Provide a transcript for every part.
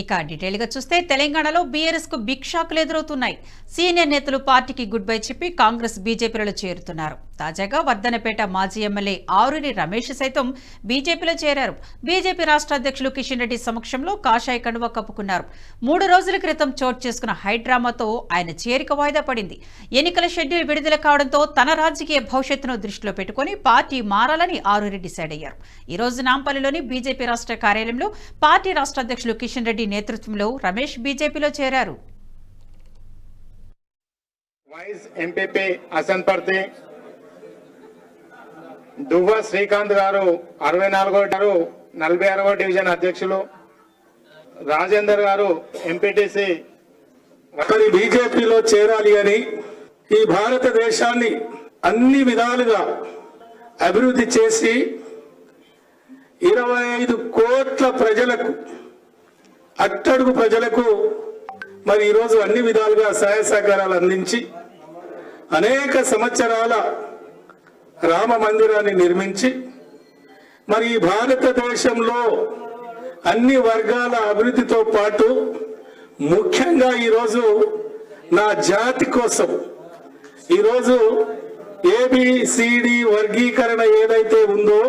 ఇక డీటెయిల్ గా చూస్తే తెలంగాణలో బీఆర్ఎస్ కు బిగ్ షాక్లు ఎదురవుతున్నాయి. సీనియర్ నేతలు పార్టీకి గుడ్ బై చెప్పి కాంగ్రెస్ బీజేపీలో చేరుతున్నారు. తాజాగా వర్ధనపేట మాజీ ఎమ్మెల్యే ఆరూరి రమేష్ సైతం బీజేపీలో చేరారు. బీజేపీ రాష్ట్ర అధ్యక్షులు కిషన్ రెడ్డి సమక్షంలో కాషాయ కండువా కప్పుకున్నారు. 3 రోజుల క్రితం చోటు చేసుకున్న హైడ్రామాతో ఆయన చేరిక వాయిదా పడింది. ఎన్నికల షెడ్యూల్ విడుదల కావడంతో తన రాజకీయ భవిష్యత్తును దృష్టిలో పెట్టుకుని పార్టీ మారాలని ఆరూరి డిసైడ్ అయ్యారు. ఈ రోజు నాంపల్లిలోని బీజేపీ రాష్ట్ర కార్యాలయంలో పార్టీ రాష్ట్ర అధ్యక్షులు కిషన్ రెడ్డి నేతృత్వంలో రమేష్ బీజేపీలో చేరారు. వైస్ ఎంపీపీ అసన్పర్తి దువ్వ శ్రీకాంత్ గారు 64వ 46వ డివిజన్ అధ్యక్షులు, రాజేందర్ గారు ఎంపీటీసీ మరి బీజేపీలో చేరాలి అని ఈ భారతదేశాన్ని అన్ని విధాలుగా అభివృద్ధి చేసి 25 కోట్ల ప్రజలకు, అట్టడుగు ప్రజలకు మరి ఈరోజు అన్ని విధాలుగా సహాయ సహకారాలు అందించి అనేక సంవత్సరాల రామ మందిరాన్ని నిర్మించి మరి ఈ భారతదేశంలో అన్ని వర్గాల అభివృద్ధితో పాటు ముఖ్యంగా ఈరోజు నా జాతి కోసం ఈరోజు ఏబిసిడి వర్గీకరణ ఏదైతే ఉందో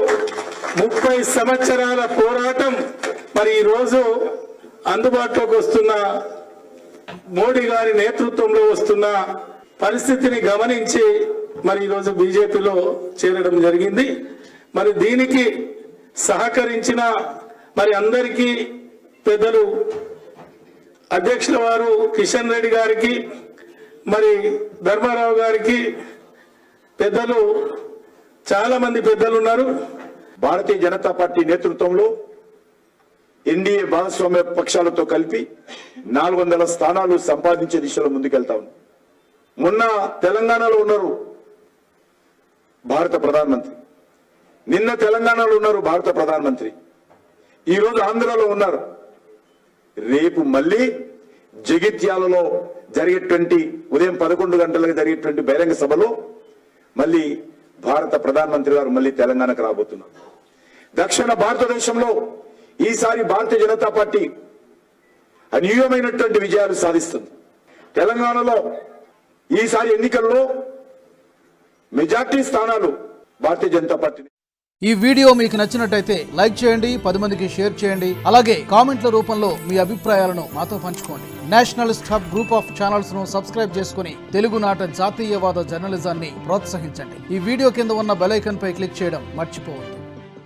30 సంవత్సరాల పోరాటం మరి ఈరోజు అందుబాటులోకి వస్తున్న మోడీ గారి నేతృత్వంలో వస్తున్న పరిస్థితిని గమనించి మరి ఈరోజు బీజేపీలో చేరడం జరిగింది. మరి దీనికి సహకరించిన మరి అందరికీ పెద్దలు అధ్యక్షుల వారు కిషన్ రెడ్డి గారికి, మరి ధర్మారావు గారికి, పెద్దలు చాలా మంది పెద్దలు ఉన్నారు. భారతీయ జనతా పార్టీ నేతృత్వంలో ఎన్డీఏ భాగస్వామ్య పక్షాలతో కలిపి 400 స్థానాలు సంపాదించే దిశలో ముందుకెళ్తా ఉంది. మొన్న తెలంగాణలో ఉన్నారు భారత ప్రధానమంత్రి, నిన్న తెలంగాణలో ఉన్నారు భారత ప్రధానమంత్రి, ఈరోజు ఆంధ్రలో ఉన్నారు. రేపు మళ్ళీ జగిత్యాలలో జరిగేటువంటి ఉదయం 11 గంటలకు జరిగేటువంటి బహిరంగ సభలో మళ్ళీ భారత ప్రధానమంత్రి గారు మళ్ళీ తెలంగాణకు రాబోతున్నారు. దక్షిణ భారతదేశంలో ఈసారి భారతీయ జనతా పార్టీ అనూహ్యమైనటువంటి విజయాలు సాధిస్తుంది. తెలంగాణలో ఈసారి ఎన్నికల్లో మెజార్టీ స్థానాలు భారతీయ జనతా పార్టీ. ఈ వీడియో మీకు నచ్చినట్టయితే లైక్ చేయండి, 10 మందికి షేర్ చేయండి. అలాగే కామెంట్ల రూపంలో మీ అభిప్రాయాలను మాతో పంచుకోండి. Nationalist hub group of channels ను సబ్స్క్రైబ్ చేసుకుని తెలుగునాట జాతీయవాద జర్నలిజాన్ని ప్రోత్సహించండి. ఈ వీడియో కింద ఉన్న బెల్ ఐకాన్ పై క్లిక్ చేయడం మర్చిపోవద్దు.